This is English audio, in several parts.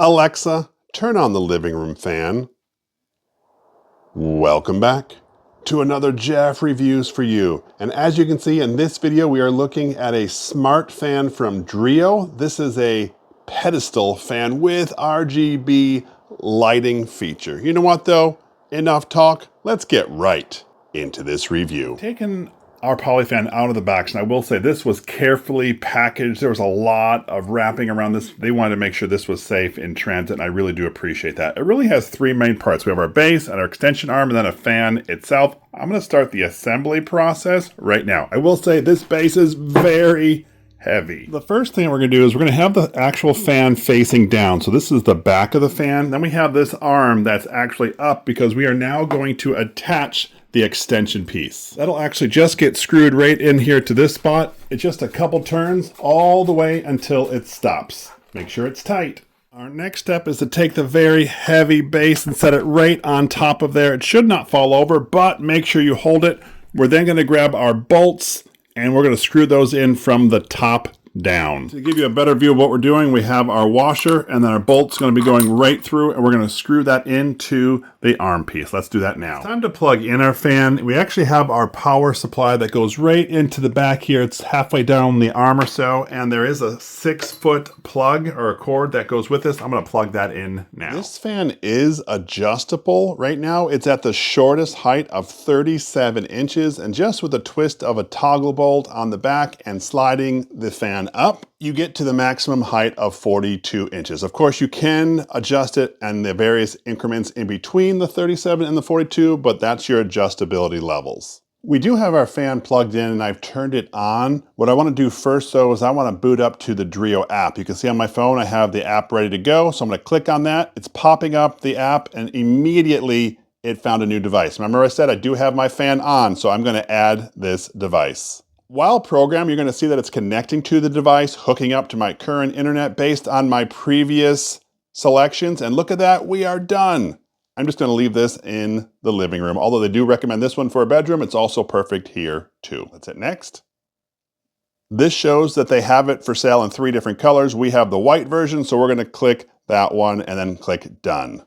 Alexa, turn on the living room fan. Welcome back to another Jeff Reviews for you. And as you can see in this video, we are looking at a smart fan from Dreo. This is a pedestal fan with RGB lighting feature. You know what though? Enough talk. Let's get right into this review. Taking our poly fan out of the box, and I will say this was carefully packaged. There was a lot of wrapping around this. They wanted to make sure this was safe in transit, and I really do appreciate that. It really has three main parts. We have our base and our extension arm, and then a fan itself. I'm going to start the assembly process right now. I will say this base is very heavy. The first thing we're going to do is we're going to have the actual fan facing down. So this is the back of the fan. Then we have this arm that's actually up because we are now going to attach the extension piece. That'll actually just get screwed right in here to this spot. It's just a couple turns all the way until it stops. Make sure it's tight. Our next step is to take the very heavy base and set it right on top of there. It should not fall over, but make sure you hold it. We're then going to grab our bolts and we're going to screw those in from the top down. To give you a better view of what we're doing, we have our washer and then our bolt's going to be going right through and we're going to screw that into the arm piece. Let's do that now. It's time to plug in our fan. We actually have our power supply that goes right into the back here. It's halfway down the arm or so, and there is a 6-foot plug or a cord that goes with this. I'm going to plug that in now. This fan is adjustable. Right now it's at the shortest height of 37 inches, and just with a twist of a toggle bolt on the back and sliding the fan up, you get to the maximum height of 42 inches. Of course, you can adjust it and the various increments in between the 37 and the 42, but that's your adjustability levels. We do have our fan plugged in and I've turned it on. What I want to do first though is I want to boot up to the Dreo app. You can see on my phone I have the app ready to go, so I'm going to click on that. It's popping up the app and immediately it found a new device. Remember I said I do have my fan on, so I'm going to add this device. While programmed, you're going to see that it's connecting to the device, hooking up to my current internet based on my previous selections. And look at that, we are done. I'm just going to leave this in the living room. Although they do recommend this one for a bedroom, it's also perfect here too. Let's hit next. This shows that they have it for sale in 3 different colors. We have the white version, so we're going to click that one and then click done.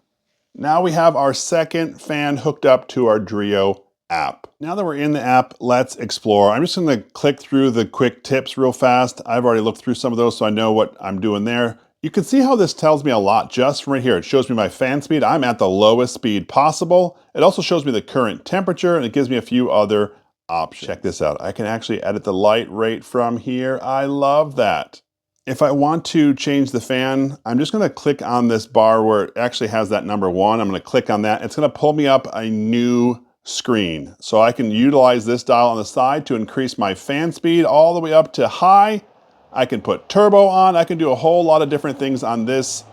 Now we have our second fan hooked up to our Dreo app. Now that we're in the app, let's explore. I'm just going to click through the quick tips real fast. I've already looked through some of those, so I know what I'm doing there. You can see how this tells me a lot just from right here. It shows me my fan speed. I'm at the lowest speed possible. It also shows me the current temperature, and it gives me a few other options. Check this out. I can actually edit the light rate from here. I love that. If I want to change the fan, I'm just going to click on this bar where it actually has that number 1. I'm going to click on that. It's going to pull me up a new screen. So I can utilize this dial on the side to increase my fan speed all the way up to high. I can put turbo on. I can do a whole lot of different things on this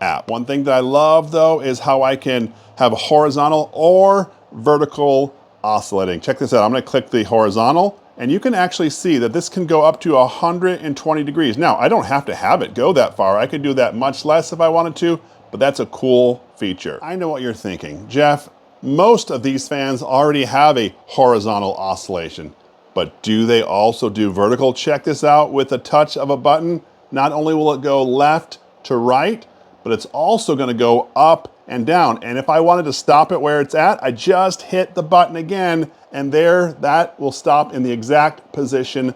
app. One thing that I love though is how I can have horizontal or vertical oscillating. Check this out. I'm going to click the horizontal and you can actually see that this can go up to 120 degrees. Now, I don't have to have it go that far. I could do that much less if I wanted to, but that's a cool feature. I know what you're thinking. Jeff, most of these fans already have a horizontal oscillation, but do they also do vertical? Check this out with a touch of a button. Not only will it go left to right, but it's also going to go up and down. And if I wanted to stop it where it's at, I just hit the button again, and there, that will stop in the exact position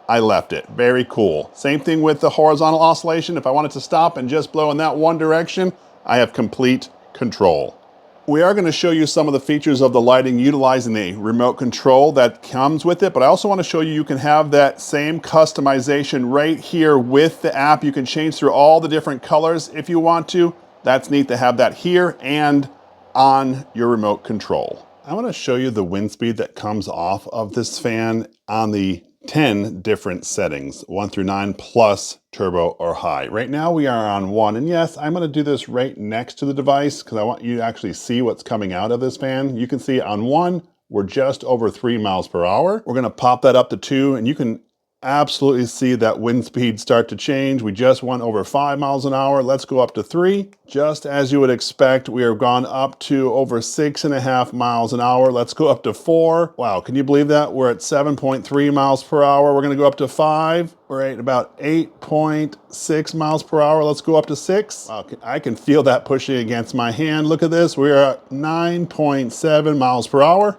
I left it. Very cool. Same thing with the horizontal oscillation. If I wanted to stop and just blow in that one direction, I have complete control. We are going to show you some of the features of the lighting utilizing the remote control that comes with it, but I also want to show you can have that same customization right here with the app. You can change through all the different colors if you want to. That's neat to have that here and on your remote control. I want to show you the wind speed that comes off of this fan on the 10 different settings, 1 through 9 plus turbo or high. Right now we are on 1, and yes, I'm going to do this right next to the device because I want you to actually see what's coming out of this fan. You can see on 1, we're just over 3 miles per hour. We're going to pop that up to 2, and you can absolutely see that wind speed start to change. We just went over 5 miles an hour. Let's go up to 3. Just as you would expect, we have gone up to over 6.5 miles an hour. Let's go up to 4. Wow, can you believe that? We're at 7.3 miles per hour. We're gonna go up to 5. We're at about 8.6 miles per hour. Let's go up to 6. Wow, I can feel that pushing against my hand. Look at this, we're at 9.7 miles per hour.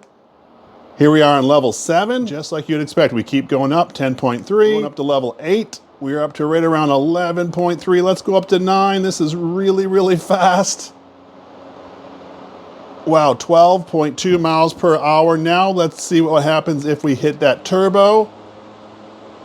Here we are on level 7, just like you'd expect. We keep going up, 10.3, going up to level 8. We're up to right around 11.3. Let's go up to 9. This is really, really fast. Wow, 12.2 miles per hour. Now let's see what happens if we hit that turbo.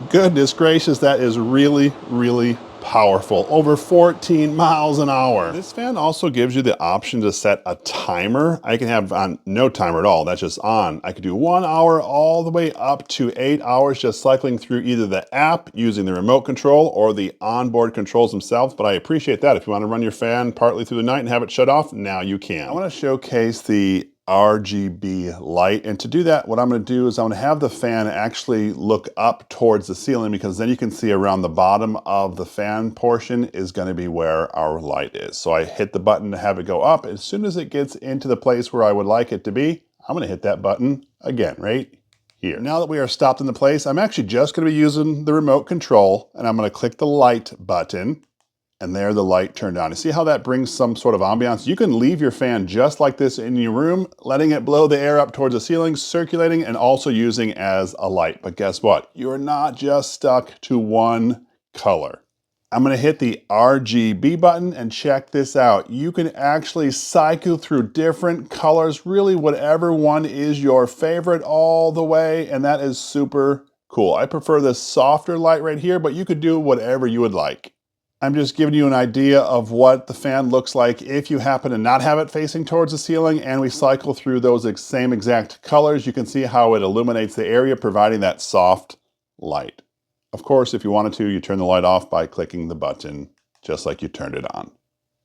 Goodness gracious, that is really, really powerful. Over 14 miles an hour. This fan also gives you the option to set a timer. I can have on no timer at all, that's just on. I could do 1 hour all the way up to 8 hours, just cycling through either the app using the remote control or the onboard controls themselves, but I appreciate that. If you want to run your fan partly through the night and have it shut off, now you can. I want to showcase the RGB light, and to do that, what I'm going to do is I'm going to have the fan actually look up towards the ceiling, because then you can see around the bottom of the fan portion is going to be where our light is. So I hit the button to have it go up. As soon as it gets into the place where I would like it to be, I'm going to hit that button again right here. Now that we are stopped in the place, I'm actually just going to be using the remote control, and I'm going to click the light button. And there the light turned on. You see how that brings some sort of ambiance? You can leave your fan just like this in your room, letting it blow the air up towards the ceiling, circulating, and also using as a light. But guess what? You are not just stuck to one color. I'm gonna hit the RGB button and check this out. You can actually cycle through different colors, really whatever one is your favorite all the way, and that is super cool. I prefer this softer light right here, but you could do whatever you would like. I'm just giving you an idea of what the fan looks like if you happen to not have it facing towards the ceiling and we cycle through those same exact colors. You can see how it illuminates the area, providing that soft light. Of course, if you wanted to, you turn the light off by clicking the button, just like you turned it on.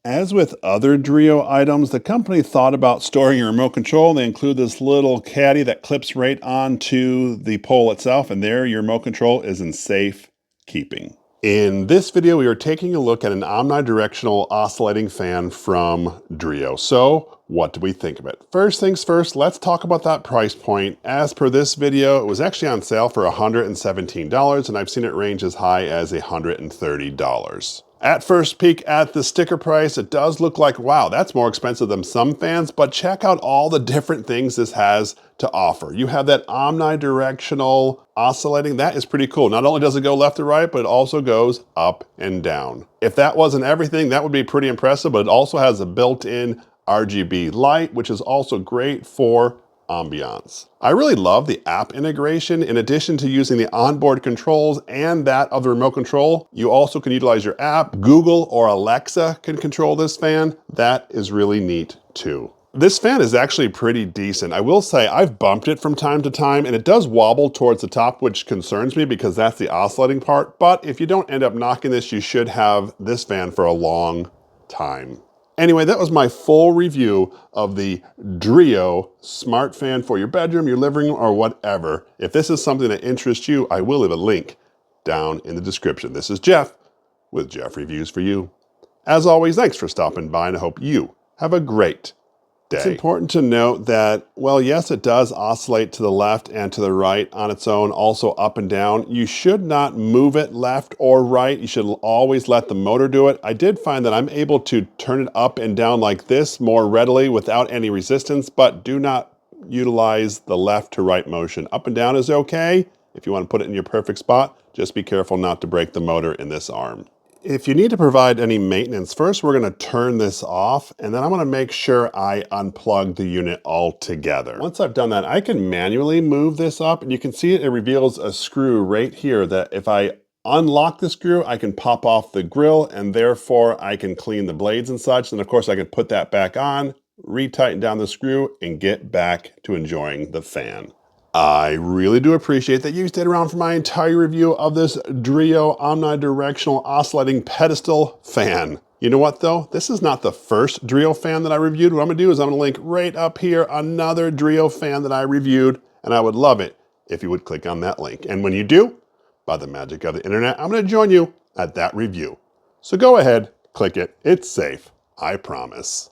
As with other Dreo items, the company thought about storing your remote control. They include this little caddy that clips right onto the pole itself, and there your remote control is in safe keeping. In this video, we are taking a look at an omnidirectional oscillating fan from Dreo. So what do we think of it? First things first, let's talk about that price point. As per this video, it was actually on sale for $117, and I've seen it range as high as $130. At first peek at the sticker price, it does look like, wow, that's more expensive than some fans, but check out all the different things this has to offer. You have that omnidirectional oscillating. That is pretty cool. Not only does it go left to right, but it also goes up and down. If that wasn't everything, that would be pretty impressive, but it also has a built-in RGB light, which is also great for ambiance. I really love the app integration. In addition to using the onboard controls and that of the remote control, you also can utilize your app. Google or Alexa can control this fan. That is really neat too. This fan is actually pretty decent. I will say I've bumped it from time to time, and it does wobble towards the top, which concerns me because that's the oscillating part. But if you don't end up knocking this, you should have this fan for a long time. Anyway, that was my full review of the Dreo smart fan for your bedroom, your living room, or whatever. If this is something that interests you, I will leave a link down in the description. This is Jeff with Jeff Reviews for You. As always, thanks for stopping by, and I hope you have a great day. It's important to note that, well, yes, it does oscillate to the left and to the right on its own, also up and down. You should not move it left or right. You should always let the motor do it. I did find that I'm able to turn it up and down like this more readily without any resistance, but do not utilize the left to right motion. Up and down is okay. If you want to put it in your perfect spot, just be careful not to break the motor in this arm. If you need to provide any maintenance, first we're going to turn this off, and then I'm going to make sure I unplug the unit altogether. Once I've done that, I can manually move this up, and you can see it reveals a screw right here that if I unlock the screw, I can pop off the grill, and therefore I can clean the blades and such. And of course I can put that back on, retighten down the screw, and get back to enjoying the fan. I really do appreciate that you stayed around for my entire review of this Dreo omnidirectional oscillating pedestal fan. You know what though? This is not the first Dreo fan that I reviewed. What I'm gonna do is I'm gonna link right up here another Dreo fan that I reviewed, and I would love it if you would click on that link. And when you do, by the magic of the internet, I'm going to join you at that review. So go ahead, click it. It's safe, I promise.